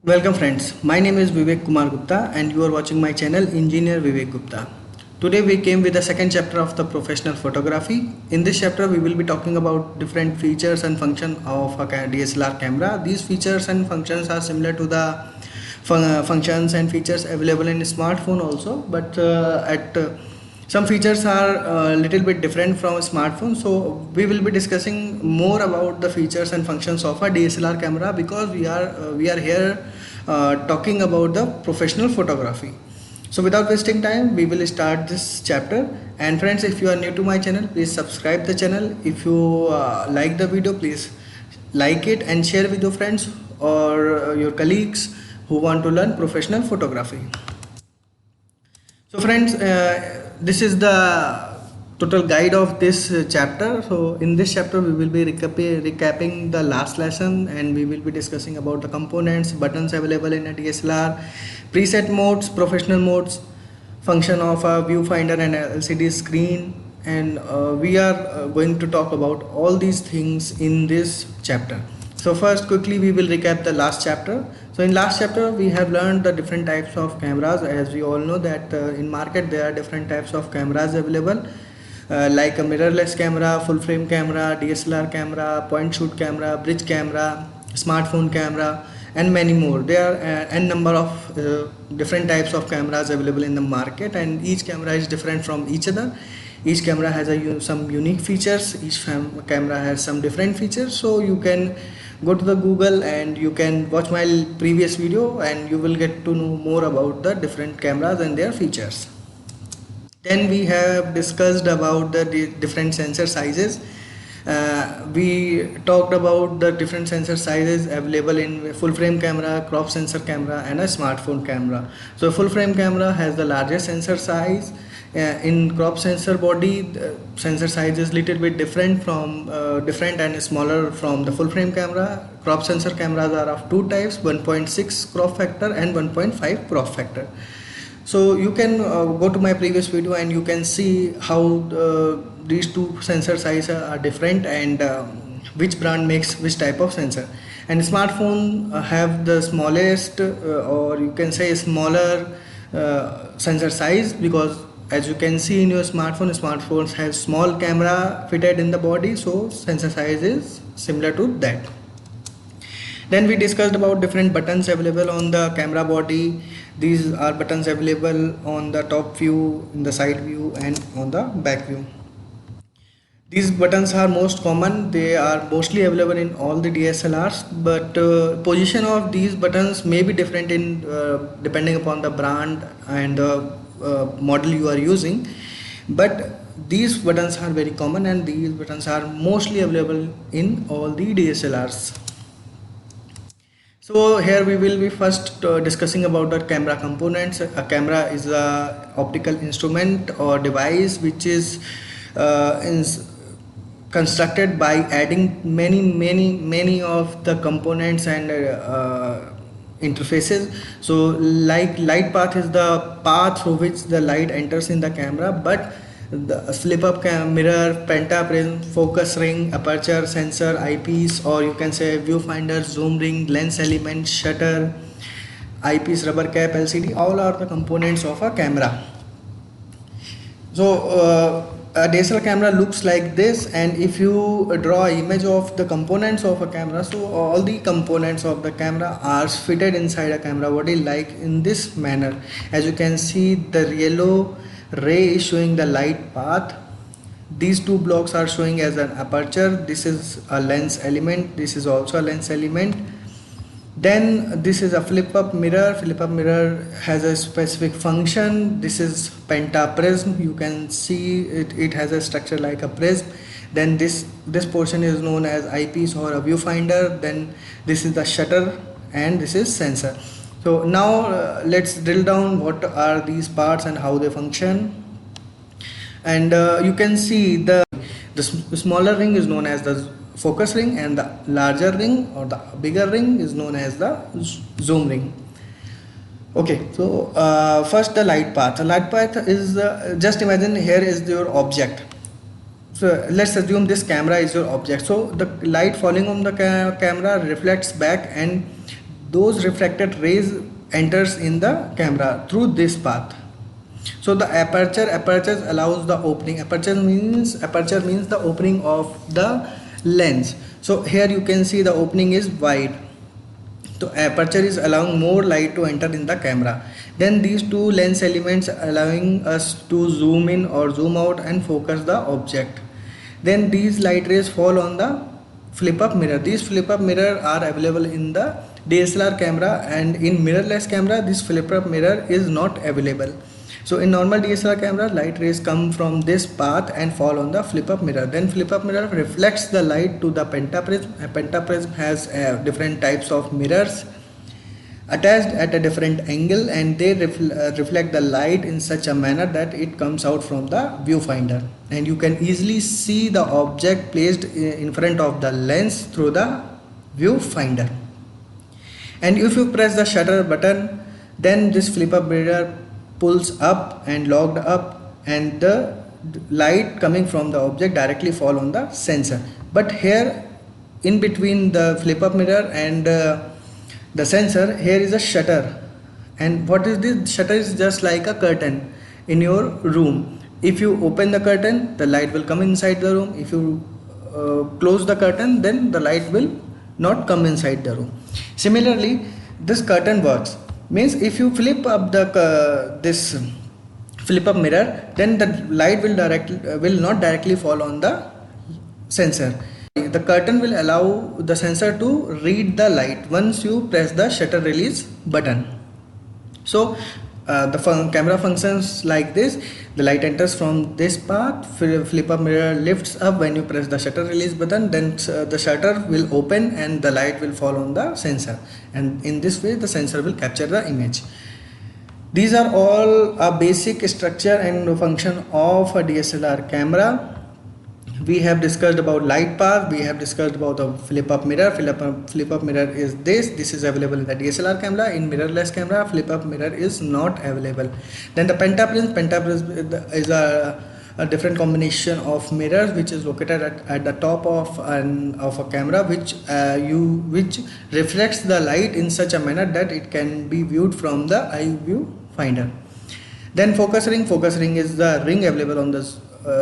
Welcome friends, my name is Vivek Kumar Gupta and you are watching my channel Engineer Vivek Gupta. Today we came with the second chapter of the professional photography. In this chapter we will be talking about different features and functions of a DSLR camera. These features and functions are similar to the functions and features available in smartphone also, but some features are a little bit different from a smartphone. So we will be discussing more about the features and functions of a DSLR camera because we are here talking about the professional photography. So without wasting time, we will start this chapter. And friends, if you are new to my channel, please subscribe the channel. If you like the video, please like it and share with your friends or your colleagues who want to learn professional photography. So friends, this is the total guide of this chapter. So in this chapter we will be recapping the last lesson, and we will be discussing about the components, buttons available in a DSLR, preset modes, professional modes, function of a viewfinder and LCD screen, and we are going to talk about all these things in this chapter. So first, quickly we will recap the last chapter. So in last chapter we have learned the different types of cameras. As we all know that in market there are different types of cameras available, like a mirrorless camera, full frame camera, DSLR camera, point shoot camera, bridge camera, smartphone camera, and many more. There are n number of different types of cameras available in the market, and each camera is different from each other. Each camera has some unique features. Each camera has some different features. So you can go to the Google and you can watch my previous video and you will get to know more about the different cameras and their features. Then we have discussed about the different sensor sizes. We talked about the different sensor sizes available in full frame camera, crop sensor camera, and a smartphone camera. So full frame camera has the largest sensor size. In crop sensor body, the sensor size is little bit different and smaller from the full frame camera. Crop sensor cameras are of two types: 1.6 crop factor and 1.5 crop factor. So you can go to my previous video and you can see how these two sensor sizes are different, and which brand makes which type of sensor. And smartphone have the smallest or you can say smaller sensor size, because as you can see in your smartphones have small camera fitted in the body, so sensor size is similar to that. Then we discussed about different buttons available on the camera body. These are buttons available on the top view, in the side view, and on the back view. These buttons are most common. They are mostly available in all the DSLRs, but position of these buttons may be different in depending upon the brand and model you are using, but these buttons are very common and these buttons are mostly available in all the DSLRs. So here we will be first discussing about the camera components. A camera is a optical instrument or device which is constructed by adding many of the components and interfaces. So like light path is the path through which the light enters in the camera, but the flip up mirror, pentaprism, focus ring, aperture, sensor, eyepiece, or you can say viewfinder, zoom ring, lens element, shutter, eyepiece, rubber cap, LCD, all are the components of a camera. So a DSLR camera looks like this, and if you draw an image of the components of a camera, so all the components of the camera are fitted inside a camera body like in this manner. As you can see, the yellow ray is showing the light path. These two blocks are showing as an aperture. This is a lens element. This is also a lens element. Then this is a flip up mirror. Flip up mirror has a specific function. This is pentaprism. You can see it has a structure like a prism. Then this portion is known as eyepiece or a viewfinder. Then this is the shutter, and this is sensor. So now let's drill down what are these parts and how they function. And you can see the smaller ring is known as the focus ring, and the larger ring or the bigger ring is known as the zoom ring. Okay, so first the light path. The light path is just imagine here is your object. So let's assume this camera is your object. So the light falling on the camera reflects back, and those refracted rays enters in the camera through this path. So the aperture allows the opening. Aperture means the opening of the lens. So here you can see the opening is wide. So aperture is allowing more light to enter in the camera. Then these two lens elements allowing us to zoom in or zoom out and focus the object. Then these light rays fall on the flip up mirror. These flip up mirror are available in the DSLR camera, and in mirrorless camera this flip up mirror is not available. So in normal DSLR camera, light rays come from this path and fall on the flip up mirror. Then flip up mirror reflects the light to the pentaprism. A pentaprism has different types of mirrors attached at a different angle, and they reflect the light in such a manner that it comes out from the viewfinder, and you can easily see the object placed in front of the lens through the viewfinder. And if you press the shutter button, then this flip up mirror pulls up and locked up, and the light coming from the object directly fall on the sensor. But here in between the flip up mirror and the sensor, here is a shutter. And what is this? Shutter is just like a curtain in your room. If you open the curtain, the light will come inside the room. If you close the curtain, then the light will not come inside the room. Similarly, this curtain works. Means if you flip up the this flip up mirror, then the light will not directly fall on the sensor. The curtain will allow the sensor to read the light once you press the shutter release button. So the camera functions like this. The light enters from this path, flip up mirror lifts up when you press the shutter release button, then the shutter will open and the light will fall on the sensor, and in this way the sensor will capture the image. These are all a basic structure and function of a DSLR camera. We have discussed about light path, we have discussed about the flip up mirror. Flip up mirror is this is available in the DSLR camera. In mirrorless camera, flip up mirror is not available. Then the pentaprism is a different combination of mirrors which is located at the top of a camera, which reflects the light in such a manner that it can be viewed from the eye view finder. Then focus ring is the ring available on the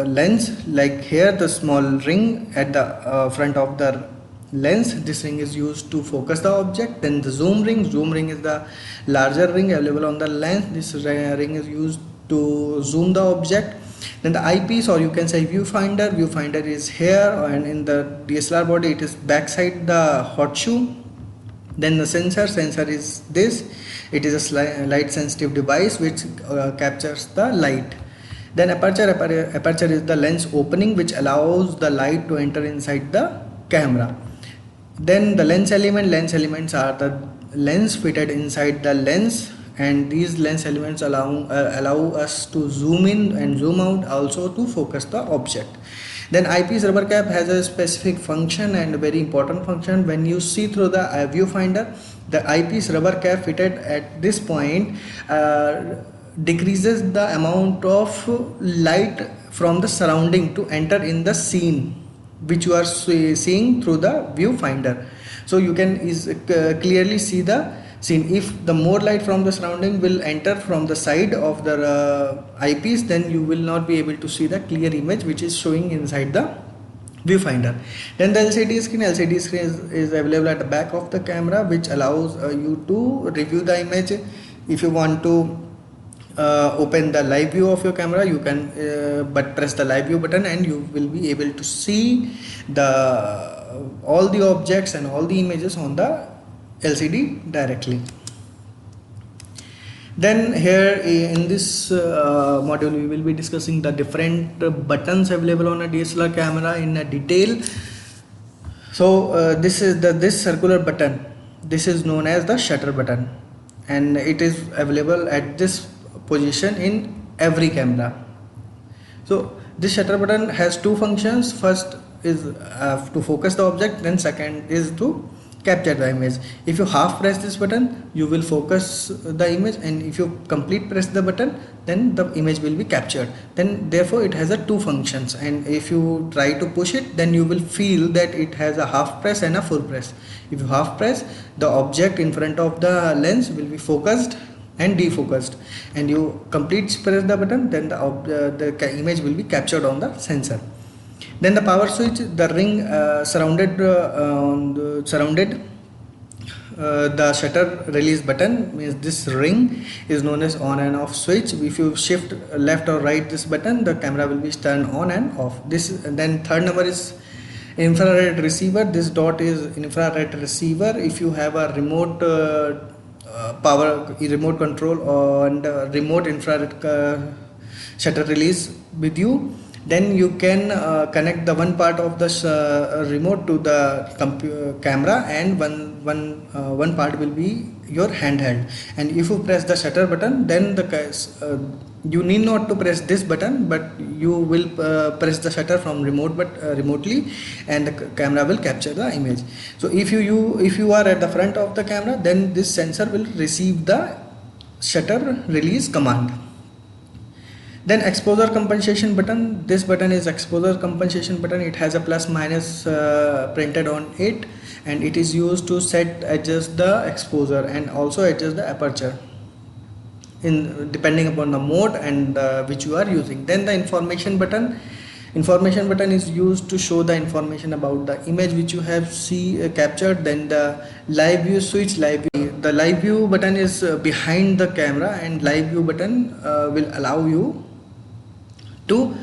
lens. Like here, the small ring at the front of the lens, this ring is used to focus the object. Then the zoom ring is the larger ring available on the lens. This ring is used to zoom the object. Then the eyepiece, or you can say viewfinder is here, and in the DSLR body it is backside the hot shoe. Then the sensor is this. It is a light sensitive device which captures the light. Then aperture is the lens opening which allows the light to enter inside the camera. Then the lens elements are the lens fitted inside the lens, and these lens elements allow us to zoom in and zoom out, also to focus the object. Then eyepiece rubber cap has a specific function and a very important function. When you see through the viewfinder, the eyepiece rubber cap fitted at this point decreases the amount of light from the surrounding to enter in the scene which you are seeing through the viewfinder. So you can clearly see the scene. If the more light from the surrounding will enter from the side of the eyepiece, then you will not be able to see the clear image which is showing inside the viewfinder. Then the LCD screen is available at the back of the camera, which allows you to review the image. If you want to open the live view of your camera, you can but press the live view button and you will be able to see all the objects and all the images on the LCD directly. Then here in this module we will be discussing the different buttons available on a DSLR camera in a detail. So this is this circular button. This is known as the shutter button, and it is available at this position in every camera. So this shutter button has two functions. First is to focus the object, then second is to capture the image. If you half press this button, you will focus the image, and if you complete press the button, then the image will be captured. Then therefore it has a two functions, and if you try to push it, then you will feel that it has a half press and a full press. If you half press, the object in front of the lens will be focused and defocused, and you complete press the button, then the image will be captured on the sensor. Then the power switch, the ring surrounded the shutter release button, means this ring is known as on and off switch. If you shift left or right this button, the camera will be turned on and off. Then third number is infrared receiver. This dot is infrared receiver. If you have a remote remote control and remote infrared shutter release with you, then you can connect the one part of the remote to the camera, and one part will be your handheld. And if you press the shutter button, then you need not to press this button, but you will press the shutter from remotely, and the camera will capture the image. So if you are at the front of the camera, then this sensor will receive the shutter release command. Then exposure compensation button. This button is exposure compensation button. It has a plus minus printed on it, and it is used to adjust the exposure and also adjust the aperture depending upon the mode and which you are using. Then the information button. Information button is used to show the information about the image which you have captured. Then the live view switch. The live view button is behind the camera, and live view button will allow you to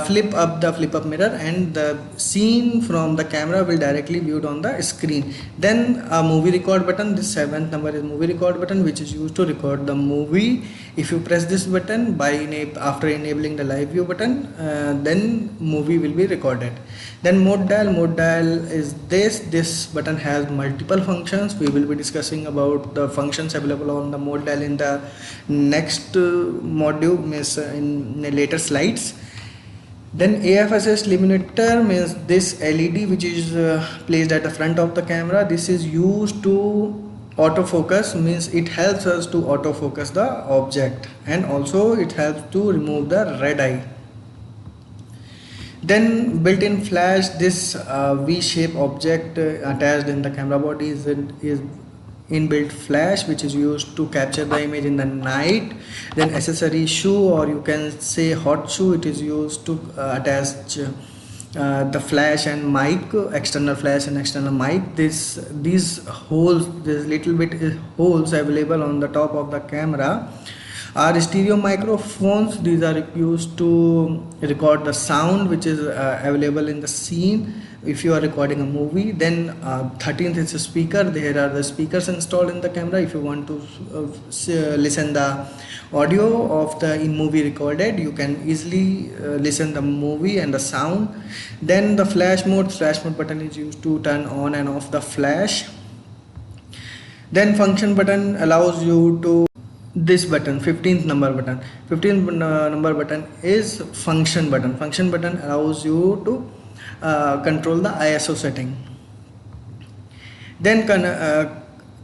flip up mirror, and the scene from the camera will directly viewed on the screen. Then a movie record button. This seventh number is movie record button, which is used to record the movie. If you press this button after enabling the live view button, then movie will be recorded. Then mode dial is this button has multiple functions. We will be discussing about the functions available on the mode dial in the next module, means in later slides. Then AFSS illuminator, means this LED which is placed at the front of the camera. This is used to autofocus, means it helps us to autofocus the object, and also it helps to remove the red eye. Then built-in flash. This V-shaped object attached in the camera body is inbuilt flash, which is used to capture the image in the night. Then accessory shoe, or you can say hot shoe, it is used to attach the flash and mic, external flash and external mic. These holes, this little bit holes available on the top of the camera are stereo microphones. These are used to record the sound which is available in the scene if you are recording a movie. Then 13th is a speaker. There are the speakers installed in the camera. If you want to listen the audio of the movie recorded, you can easily listen the movie and the sound. Then the flash mode button is used to turn on and off the flash. Then function button allows you to this button, 15th number button. 15th number button is function button. Function button allows you to control the ISO setting. Then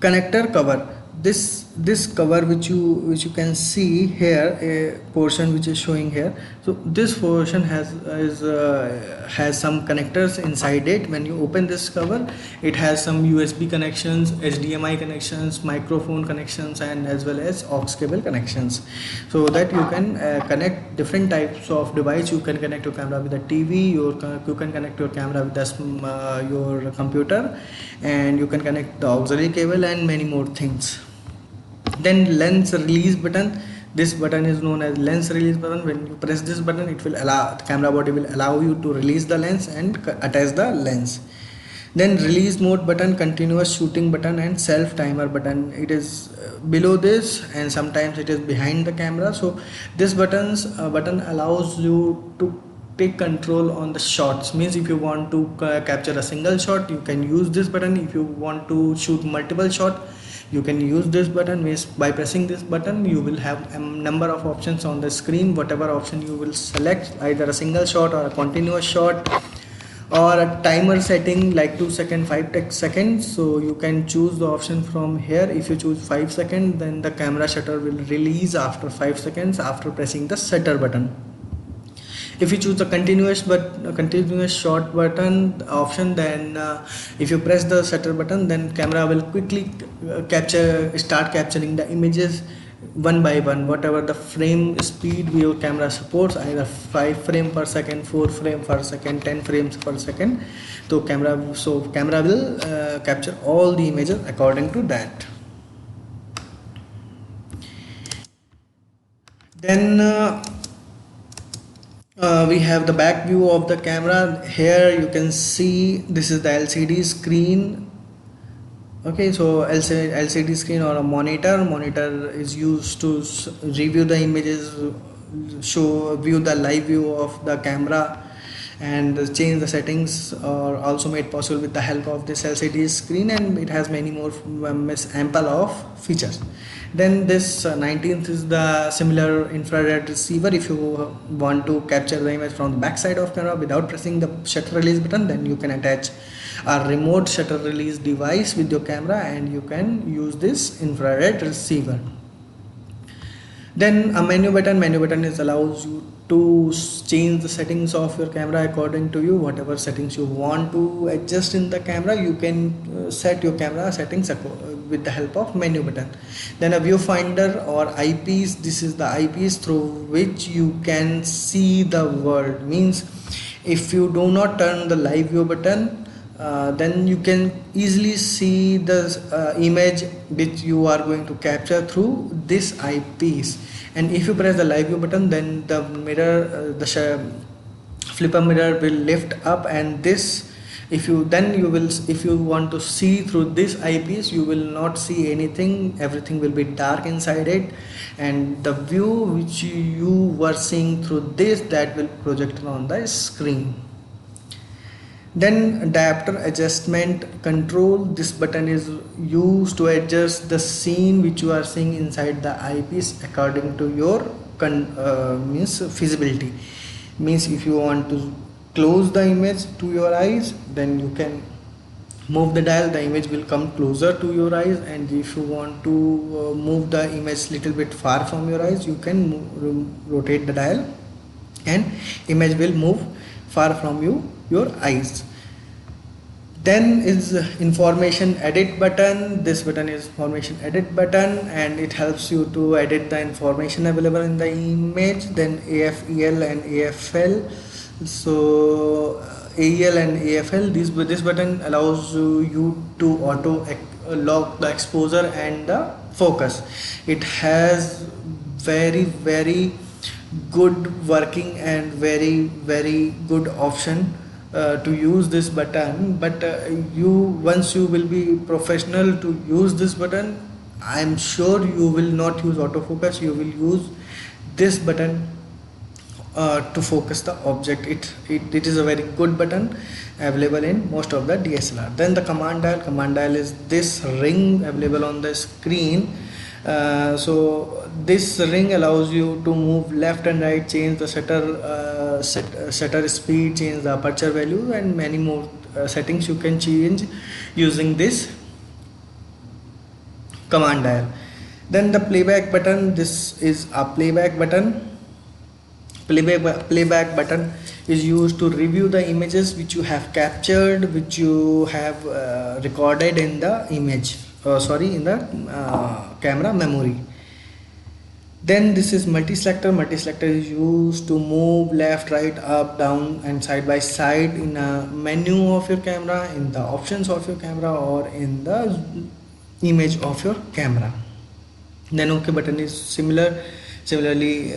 connector cover. This cover which you can see here, a portion which is showing here. So this portion has some connectors inside it. When you open this cover, it has some USB connections, HDMI connections, microphone connections, and as well as aux cable connections, so that you can connect different types of device. You can connect your camera with a TV, you can connect your camera with your computer, and you can connect the auxiliary cable and many more things. Then lens release button. This button is known as lens release button. When you press this button, it will the camera body will allow you to release the lens and attach the lens. Then release mode button, continuous shooting button, and self timer button. It is below this, and sometimes it is behind the camera. So this button allows you to take control on the shots. Means if you want to capture a single shot, you can use this button. If you want to shoot multiple shots, you can use this button. Means by pressing this button, you will have a number of options on the screen. Whatever option you will select, either a single shot or a continuous shot or a timer setting like 2 seconds, 5 seconds. So you can choose the option from here. If you choose 5 seconds, then the camera shutter will release after 5 seconds after pressing the shutter button. If you choose the continuous shot button option, then if you press the shutter button, then camera will quickly start capturing the images one by one, whatever the frame speed your camera supports, either 5 frame per second, 4 frame per second, 10 frames per second. So camera will capture all the images according to that. Then we have the back view of the camera. Here you can see this is the LCD screen. Okay, so LCD screen or a monitor is used to review the images, view the live view of the camera, and change the settings are also made possible with the help of this LCD screen, and it has many more ample of features. Then this 19th is the similar infrared receiver. If you want to capture the image from the back side of camera without pressing the shutter release button, then you can attach a remote shutter release device with your camera and you can use this infrared receiver. Then a menu button is allows you to change the settings of your camera according to you. Whatever settings you want to adjust in the camera, you can set your camera settings with the help of menu button. Then a viewfinder or eyepiece. This is the eyepiece through which you can see the world. Means if you do not turn the live view button, then you can easily see the image which you are going to capture through this eyepiece. And if you press the live view button, then the mirror, flipper mirror will lift up, and this if you want to see through this eyepiece, you will not see anything. Everything will be dark inside it, and the view which you were seeing through this, that will project on the screen. Then diopter adjustment control. This button is used to adjust the scene which you are seeing inside the eyepiece according to your feasibility. Means if you want to close the image to your eyes, then you can move the dial, the image will come closer to your eyes. And if you want to move the image little bit far from your eyes, you can rotate the dial and image will move far from your eyes. Then is information edit button. This button is information edit button, and it helps you to edit the information available in the image. Then AFEL and AFL. So AEL and AFL, this button allows you to auto lock the exposure and the focus. It has very good working and very good option to use this button. But once you will be professional to use this button, I am sure you will not use autofocus. You will use this button to focus the object. It is a very good button available in most of the DSLR. Then the command dial is this ring available on the screen. So this ring allows you to move left and right, change the shutter speed, change the aperture value, and many more settings you can change using this command dial. Then the playback button. This is a playback button. Playback button is used to review the images which you have captured, which you have recorded in the image. In the camera memory. Then this is multi-selector. Multi-selector is used to move left, right, up, down, and side by side in a menu of your camera, in the options of your camera, or in the image of your camera. Then OK button is similarly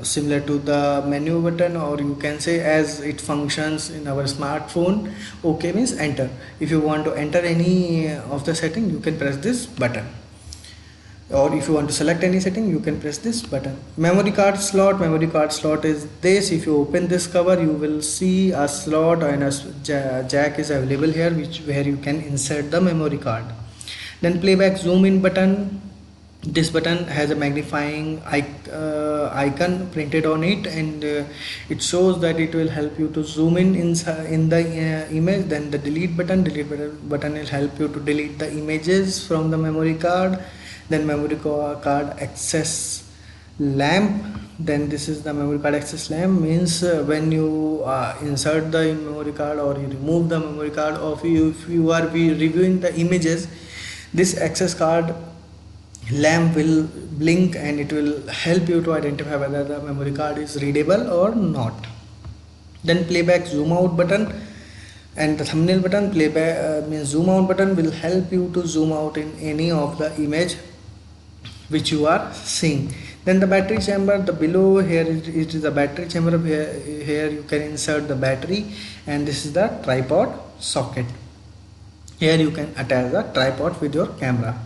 similar to the menu button, or you can say as it functions in our smartphone. OK means enter. If you want to enter any of the setting, you can press this button, or if you want to select any setting, you can press this button. Memory card slot. Memory card slot is this. If you open this cover, you will see a slot and a jack is available here, where you can insert the memory card. Then playback zoom in button. This button has a magnifying icon printed on it, and it shows that it will help you to zoom in the image. Then the delete button will help you to delete the images from the memory card. Then memory card access lamp. Then this is the memory card access lamp, means when you insert the memory card or you remove the memory card, or if you are reviewing the images, this access card lamp will blink and it will help you to identify whether the memory card is readable or not. Then playback zoom out button and the thumbnail button. Playback means zoom out button will help you to zoom out in any of the image which you are seeing. Then the battery chamber, the below here it is the battery chamber. Here you can insert the battery, and this is the tripod socket. Here you can attach the tripod with your camera.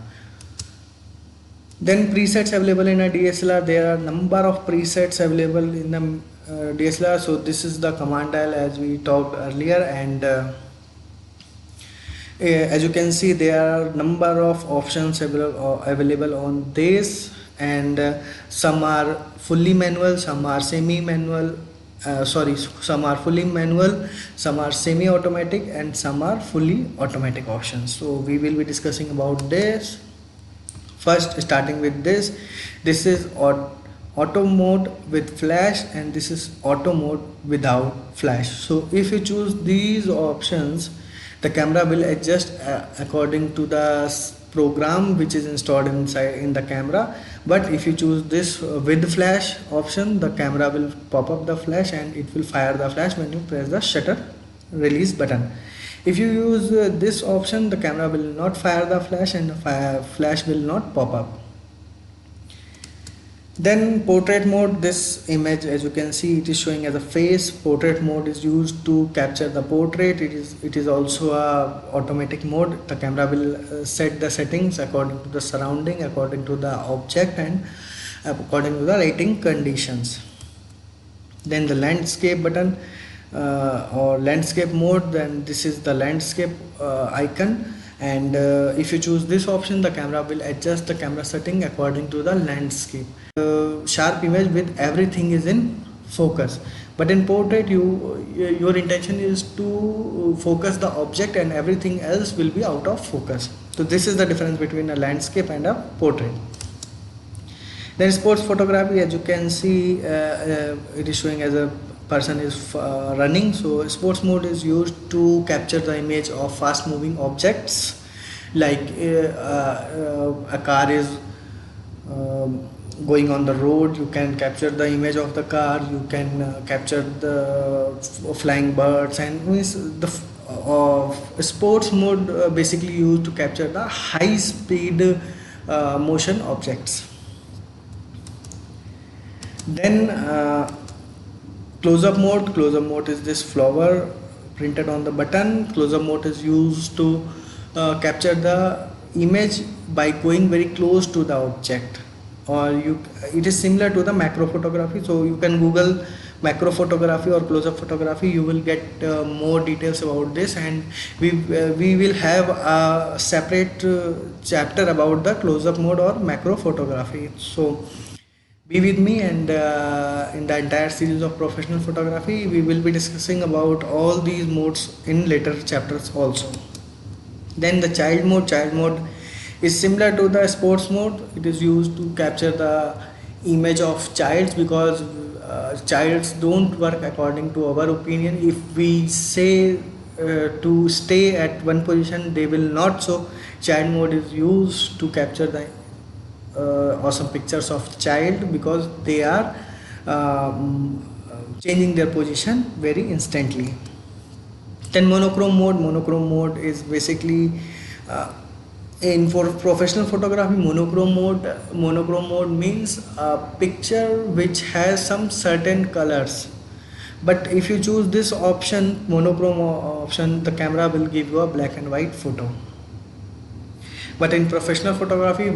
Then presets available in a DSLR. There are number of presets available in the DSLR. So this is the command dial as we talked earlier, and as you can see there are number of options available on this, and some are fully manual, some are semi-manual, some are fully manual, some are semi-automatic, and some are fully automatic options. So we will be discussing about this. First, starting with this is auto mode with flash, and this is auto mode without flash. So if you choose these options, the camera will adjust according to the program which is installed inside in the camera. But if you choose this with flash option, the camera will pop up the flash and it will fire the flash when you press the shutter release button. If you use this option, the camera will not fire the flash and the flash will not pop up. Then portrait mode, this image as you can see it is showing as a face. Portrait mode is used to capture the portrait. It is also a automatic mode. The camera will set the settings according to the surrounding, according to the object, and according to the lighting conditions. Then the landscape button or landscape mode, then this is the landscape icon, and if you choose this option, the camera will adjust the camera setting according to the landscape. Sharp image with everything is in focus, but in portrait your intention is to focus the object and everything else will be out of focus. So this is the difference between a landscape and a portrait. Then sports photography, as you can see it is showing as a person is running. So sports mode is used to capture the image of fast moving objects, like a car is going on the road. You can capture the image of the car, you can capture the flying birds, and means the sports mode basically used to capture the high speed motion objects. Then close-up mode is this flower printed on the button. Close-up mode is used to capture the image by going very close to the object, or it is similar to the macro photography. So you can Google macro photography or close-up photography, you will get more details about this, and we will have a separate chapter about the close-up mode or macro photography. So be with me, and in the entire series of professional photography we will be discussing about all these modes in later chapters also. Then the child mode is similar to the sports mode. It is used to capture the image of childs, because childs don't work according to our opinion. If we say to stay at one position, they will not. So child mode is used to capture the awesome pictures of child, because they are changing their position very instantly. Then monochrome mode is basically for professional photography. Monochrome mode means a picture which has some certain colors, but if you choose this option, monochrome option, the camera will give you a black and white photo. But in professional photography,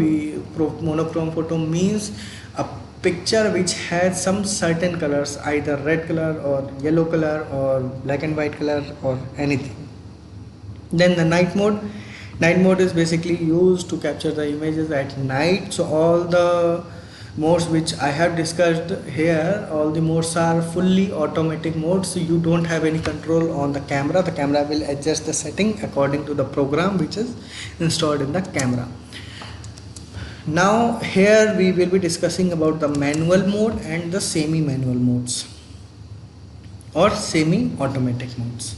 monochrome photo means a picture which has some certain colors, either red color or yellow color or black and white color or anything. Then the night mode Night mode is basically used to capture the images at night. So all the modes which I have discussed here, all the modes are fully automatic modes. So you don't have any control on the camera. The camera will adjust the setting according to the program which is installed in the camera. Now here we will be discussing about the manual mode and the semi-manual modes or semi-automatic modes.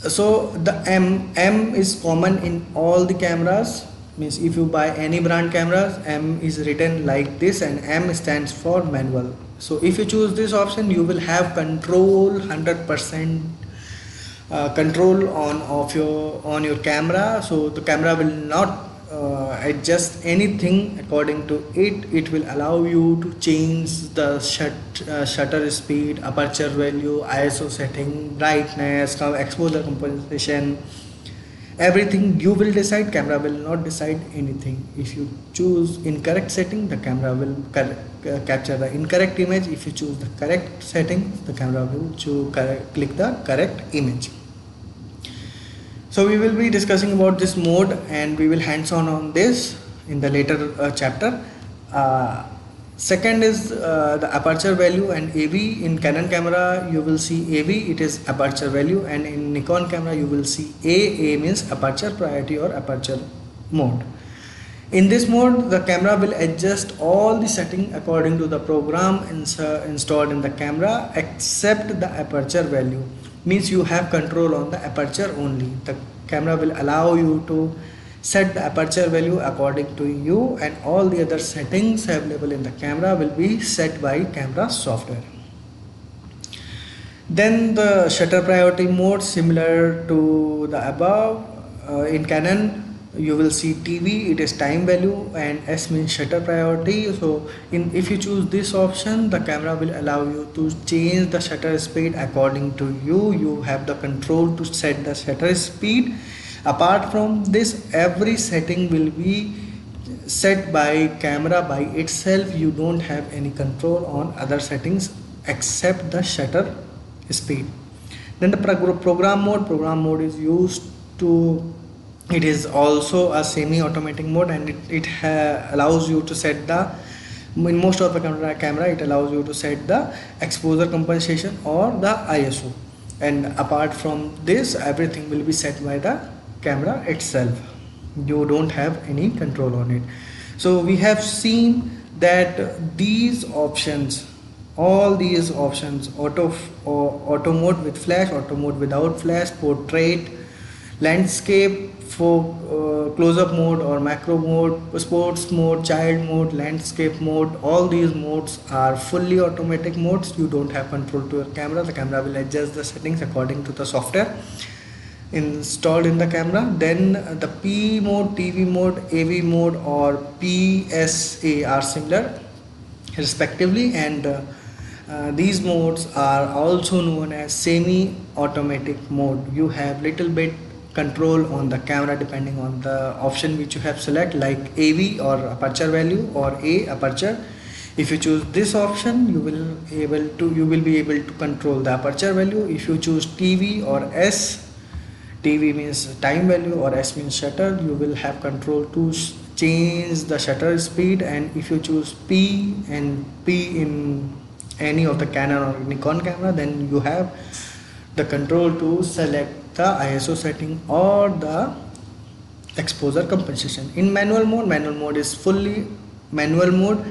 So the M is common in all the cameras, means if you buy any brand cameras, M is written like this and M stands for manual. So if you choose this option, you will have control, 100% control on your camera. So the camera will not adjust anything according to it. It will allow you to change the shutter speed, aperture value, ISO setting, brightness, exposure compensation, everything you will decide. Camera will not decide anything. If you choose incorrect setting, the camera will capture the incorrect image. If you choose the correct setting, the camera will click the correct image. So we will be discussing about this mode and we will hands-on on this in the later chapter. Second is the aperture value and AV. In Canon camera you will see AV, it is aperture value, and in Nikon camera you will see A means aperture priority or aperture mode. In this mode the camera will adjust all the setting according to the program installed in the camera except the aperture value. Means you have control on the aperture only. The camera will allow you to set the aperture value according to you, and all the other settings available in the camera will be set by camera software. Then the shutter priority mode, similar to the above. In Canon you will see TV, it is time value, and S means shutter priority. So if you choose this option, the camera will allow you to change the shutter speed according to you. You have the control to set the shutter speed. Apart from this, every setting will be set by camera by itself. You don't have any control on other settings except the shutter speed. Then the program mode is used to, it is also a semi-automatic mode, and it allows you to set the, in most of the camera it allows you to set the exposure compensation or the ISO, and apart from this everything will be set by the camera itself. You don't have any control on it. So we have seen that these options, all these options, auto mode with flash, auto mode without flash, portrait, landscape, for close-up mode or macro mode, sports mode, child mode, landscape mode, all these modes are fully automatic modes. You don't have control to your camera. The camera will adjust the settings according to the software installed in the camera. Then the P mode, TV mode, AV mode or PSA are similar respectively, and these modes are also known as semi-automatic mode. You have little bit control on the camera depending on the option which you have select, like AV or aperture value or A aperture. If you choose this option, you will be able to control the aperture value. If you choose TV or S, TV means time value or S means shutter, you will have control to change the shutter speed. And if you choose P and P in any of the Canon or Nikon camera, then you have the control to select the ISO setting or the exposure compensation. In manual mode is fully manual mode.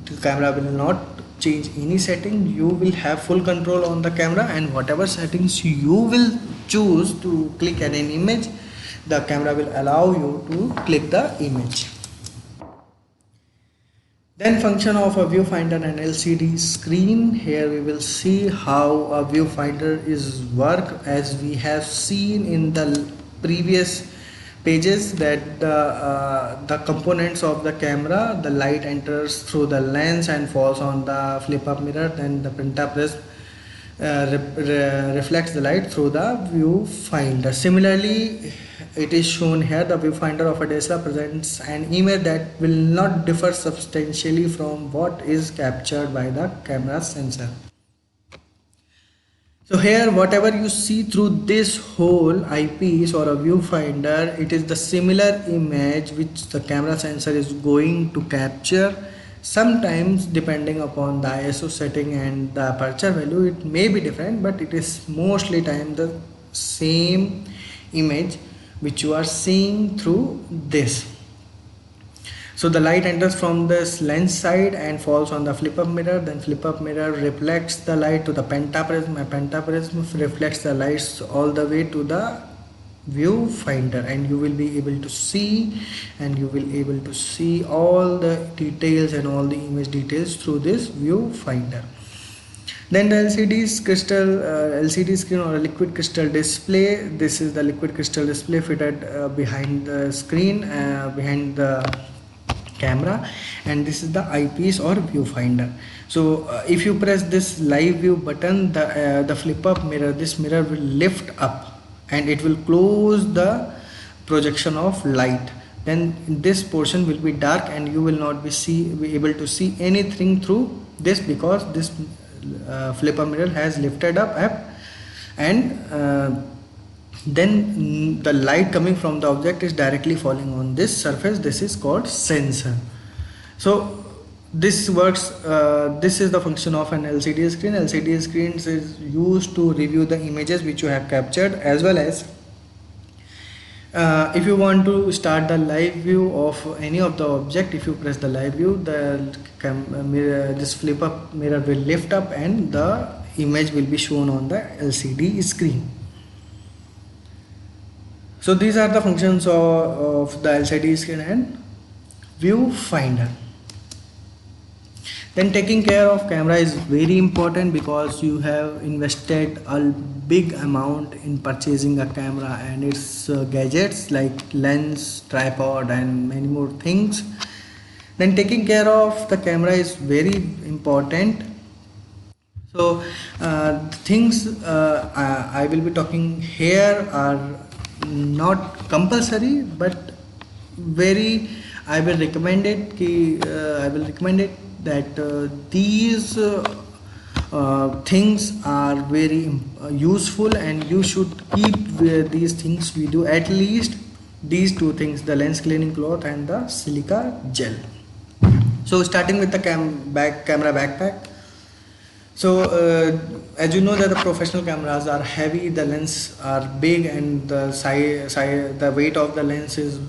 The camera will not change any setting. You will have full control on the camera, and whatever settings you will choose to click at an image, the camera will allow you to click the image. Then function of a viewfinder and LCD screen. Here we will see how a viewfinder is work. As we have seen in the previous pages, that the components of the camera, the light enters through the lens and falls on the flip up mirror, then the pentapress reflects the light through the viewfinder. Similarly, it is shown here, the viewfinder of a DSLR presents an image that will not differ substantially from what is captured by the camera sensor. So here whatever you see through this whole eyepiece or a viewfinder, it is the similar image which the camera sensor is going to capture. Sometimes depending upon the ISO setting and the aperture value, it may be different, but it is mostly time the same image which you are seeing through this. So the light enters from this lens side and falls on the flip-up mirror. Then flip-up mirror reflects the light to the pentaprism. A pentaprism reflects the lights all the way to the viewfinder, and you will be able to see all the details and all the image details through this viewfinder. Then the LCD screen or a liquid crystal display. This is the liquid crystal display fitted behind the screen, behind the camera, and this is the eyepiece or viewfinder. So if you press this live view button, the flip up mirror, this mirror will lift up and it will close the projection of light. Then this portion will be dark and you will not be able to see anything through this, because this flip up mirror has lifted up and then the light coming from the object is directly falling on this surface. This is called sensor. So this works, this is the function of an LCD screen. LCD screens is used to review the images which you have captured, as well as if you want to start the live view of any of the object, if you press the live view, the this flip up mirror will lift up and the image will be shown on the LCD screen. So these are the functions of the LCD screen and viewfinder. Then taking care of camera is very important, because you have invested a big amount in purchasing a camera and its gadgets like lens, tripod and many more things. Then taking care of the camera is very important. So things I will be talking here are not compulsory, but I will recommend it that these things are very useful, and you should keep these things with you, at least these two things, the lens cleaning cloth and the silica gel. So starting with the camera backpack. So as you know that the professional cameras are heavy, the lens are big, and the weight of the lens is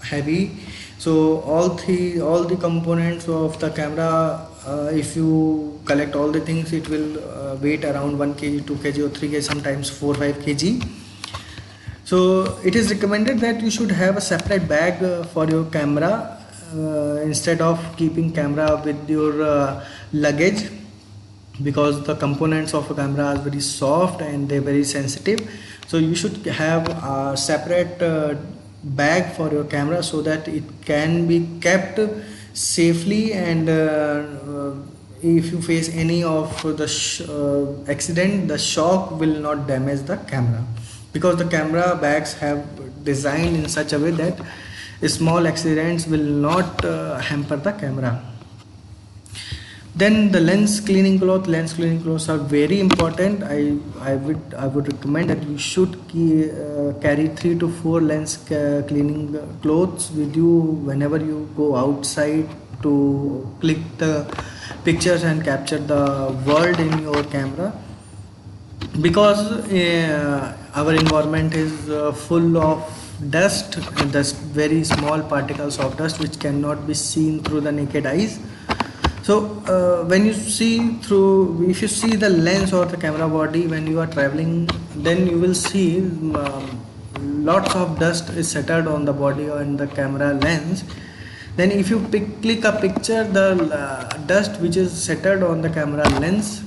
heavy. So all the components of the camera, if you collect all the things, it will weight around 1 kg, 2 kg or 3 kg, sometimes 4 5 kg. So it is recommended that you should have a separate bag for your camera, instead of keeping camera with your luggage, because the components of a camera are very soft and they're very sensitive. So you should have a separate bag for your camera, so that it can be kept safely, and if you face any of the accident, the shock will not damage the camera, because the camera bags have designed in such a way that small accidents will not hamper the camera. Then the lens cleaning cloths are very important. I would recommend that you should carry 3 to 4 lens cleaning cloths with you whenever you go outside to click the pictures and capture the world in your camera, because our environment is full of dust, and very small particles of dust which cannot be seen through the naked eyes. So if you see the lens or the camera body when you are traveling, then you will see lots of dust is settled on the body and the camera lens. Then if you click a picture, the dust which is settled on the camera lens,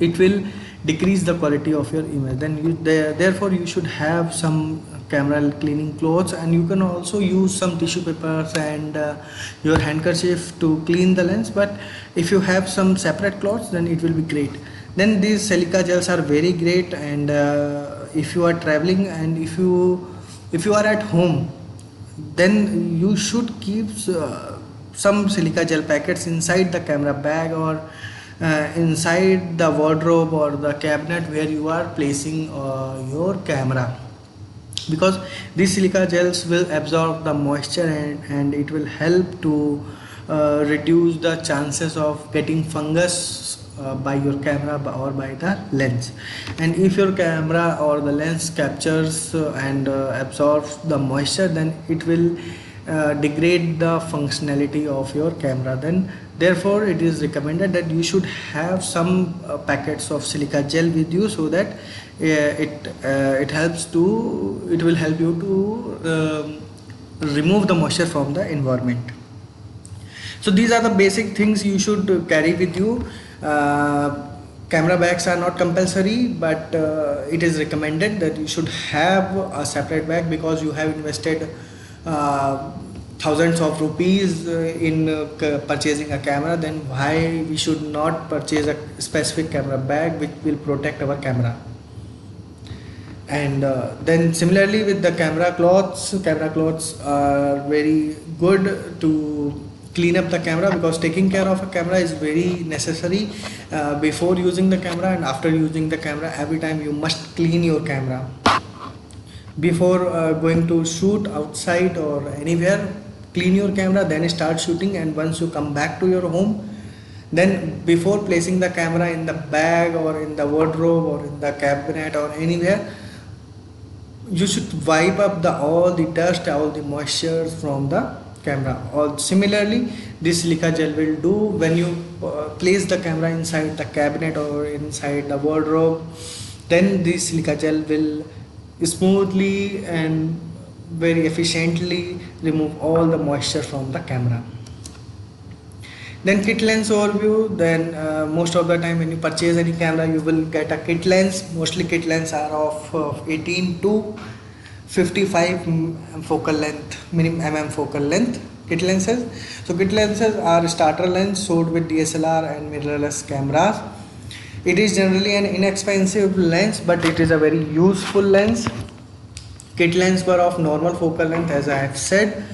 it will decrease the quality of your image. Then therefore you should have some camera cleaning clothes, and you can also use some tissue papers and your handkerchief to clean the lens. But if you have some separate cloths, then it will be great. Then these silica gels are very great, and if you are traveling and if you are at home, then you should keep some silica gel packets inside the camera bag, or inside the wardrobe or the cabinet where you are placing your camera, because these silica gels will absorb the moisture and it will help to reduce the chances of getting fungus by your camera or by the lens. And if your camera or the lens captures and absorbs the moisture, then it will degrade the functionality of your camera. Then therefore it is recommended that you should have some packets of silica gel with you, so that it will help you to remove the moisture from the environment. So these are the basic things you should carry with you. Camera bags are not compulsory, but it is recommended that you should have a separate bag, because you have invested thousands of rupees in purchasing a camera. Then why we should not purchase a specific camera bag which will protect our camera? And then similarly with the camera cloths are very good to clean up the camera, because taking care of a camera is very necessary. Before using the camera and after using the camera, every time you must clean your camera. Before going to shoot outside or anywhere, clean your camera, then start shooting. And once you come back to your home, then before placing the camera in the bag or in the wardrobe or in the cabinet or anywhere, you should wipe up all the dust, all the moisture from the camera. Or similarly, this silica gel will do when you place the camera inside the cabinet or inside the wardrobe. Then this silica gel will smoothly and very efficiently remove all the moisture from the camera. Then kit lens overview. Then most of the time when you purchase any camera, you will get a kit lens. Mostly kit lens are of 18 to 55 focal length, minimum focal length kit lenses. So kit lenses are starter lens sold with DSLR and mirrorless cameras. It is generally an inexpensive lens, but it is a very useful lens. Kit lens were of normal focal length, as I have said.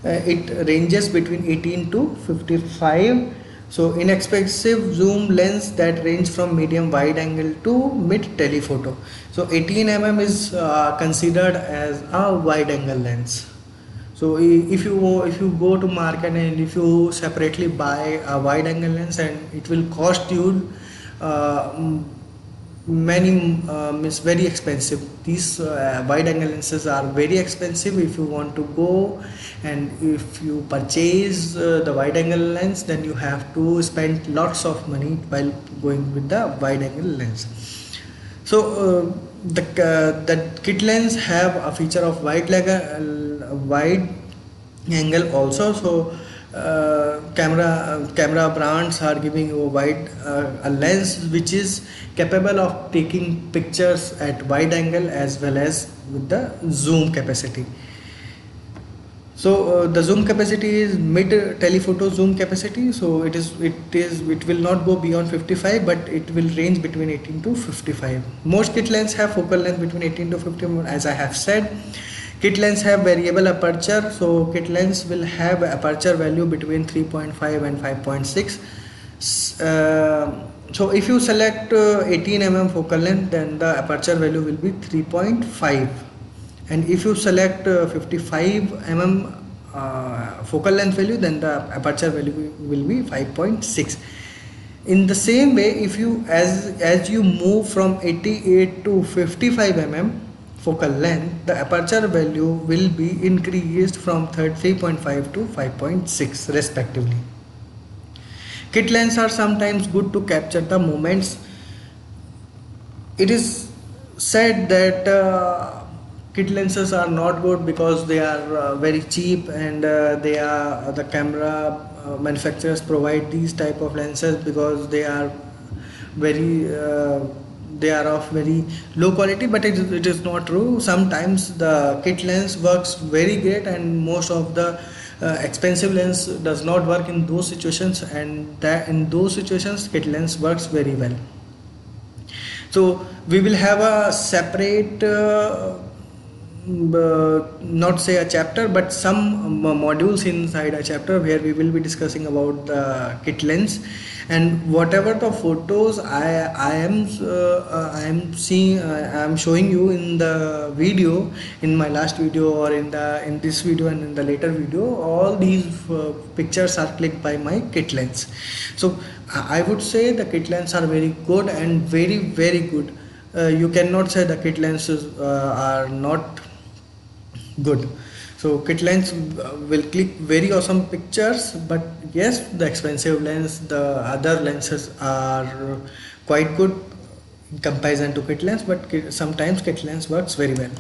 It ranges between 18 to 55. So inexpensive zoom lens that range from medium wide angle to mid telephoto. So 18 is considered as a wide angle lens. So if you go to market and if you separately buy a wide angle lens, and it will cost you it's very expensive. These wide angle lenses are very expensive. If you want to go and if you purchase the wide angle lens, then you have to spend lots of money while going with the wide angle lens. So the kit lens have a feature of wide angle also. So camera brands are giving you a lens which is capable of taking pictures at wide angle as well as with the zoom capacity. So the zoom capacity is mid telephoto zoom capacity. So it will not go beyond 55, but it will range between 18 to 55. Most kit lens have focal length between 18 to 50, as I have said. Kit lens have variable aperture. So kit lens will have aperture value between 3.5 and 5.6. So if you select 18 focal length, then the aperture value will be 3.5. And if you select 55 focal length value, then the aperture value will be 5.6. In the same way, if you as you move from 88 to 55 focal length, the aperture value will be increased from 3.5 to 5.6 respectively. Kit lenses are sometimes good to capture the moments. It is said that kit lenses are not good because they are very cheap, and the camera manufacturers provide these type of lenses because they are of very low quality. But it is not true. Sometimes the kit lens works very great, and most of the expensive lens does not work in those situations, and in those situations kit lens works very well. So we will have a separate not say a chapter, but some modules inside a chapter where we will be discussing about the kit lens, and whatever the photos I am seeing, I am showing you in the video, in my last video, or in this video and in the later video, all these pictures are clicked by my kit lens. So I would say the kit lens are very good and very good. You cannot say the kit lenses are not good. So kit lens will click very awesome pictures, but yes, the expensive lens, the other lenses are quite good in comparison to kit lens, but sometimes kit lens works very well.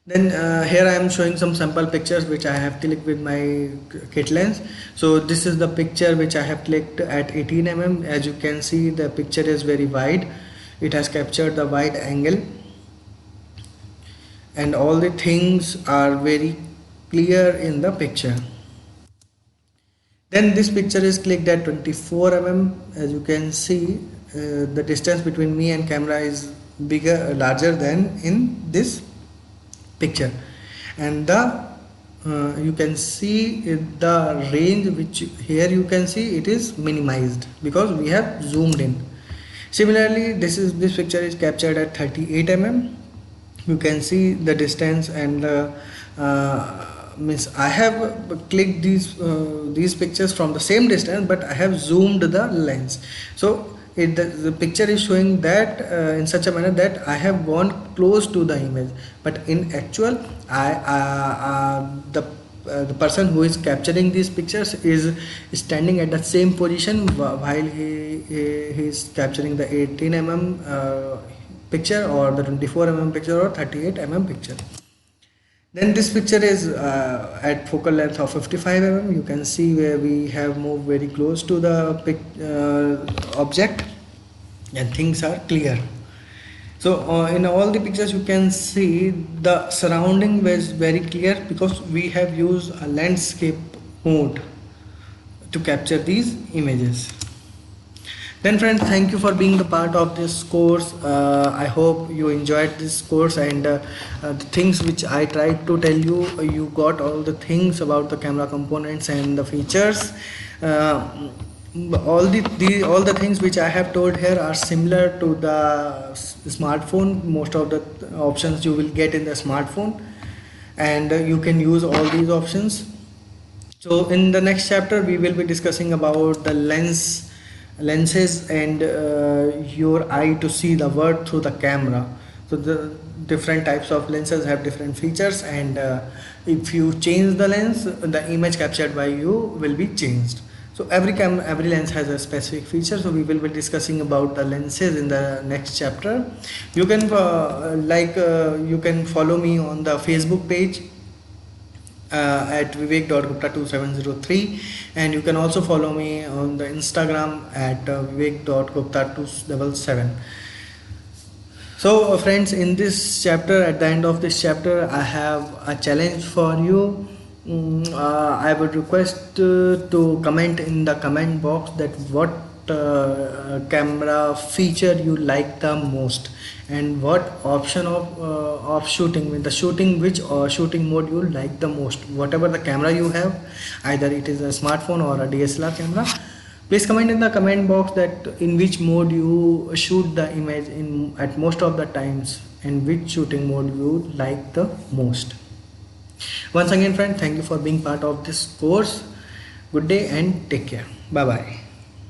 Then here I am showing some sample pictures which I have clicked with my kit lens. So this is the picture which I have clicked at 18 mm. As you can see, the picture is very wide. It has captured the wide angle, and all the things are very clear in the picture. Then this picture is clicked at 24 mm. As you can see, the distance between me and camera is larger than in this picture, and you can see the range, which here you can see it is minimized because we have zoomed in. Similarly, this picture is captured at 38 mm. You can see the distance, and means I have clicked these pictures from the same distance, but I have zoomed the lens. So the picture is showing that in such a manner that I have gone close to the image, but in actual the person who is capturing these pictures is standing at the same position while he is capturing the 18 mm picture, or the 24 mm picture, or 38 mm picture. Then this picture is at focal length of 55 mm. You can see where we have moved very close to the object, and things are clear. So in all the pictures you can see the surrounding was very clear because we have used a landscape mode to capture these images. Then friends, thank you for being the part of this course. I hope you enjoyed this course, and the things which I tried to tell you, you got all the things about the camera components and the features. All the things which I have told here are similar to the smartphone. Most of the options you will get in the smartphone, and you can use all these options. So in the next chapter we will be discussing about the lenses and your eye to see the world through the camera. So the different types of lenses have different features, and if you change the lens, the image captured by you will be changed. So every lens has a specific feature. So we will be discussing about the lenses in the next chapter. You can you can follow me on the Facebook page at vivek.gupta2703, and you can also follow me on the Instagram at vivek.gupta277. So friends, in this chapter, at the end of this chapter, I have a challenge for you. I would request to comment in the comment box that what camera feature you like the most, and what option of shooting, with the shooting, which shooting mode you like the most. Whatever the camera you have, either it is a smartphone or a DSLR camera, please comment in the comment box that in which mode you shoot the image at most of the times, and which shooting mode you like the most. Once again friend, thank you for being part of this course. Good day and take care. Bye bye.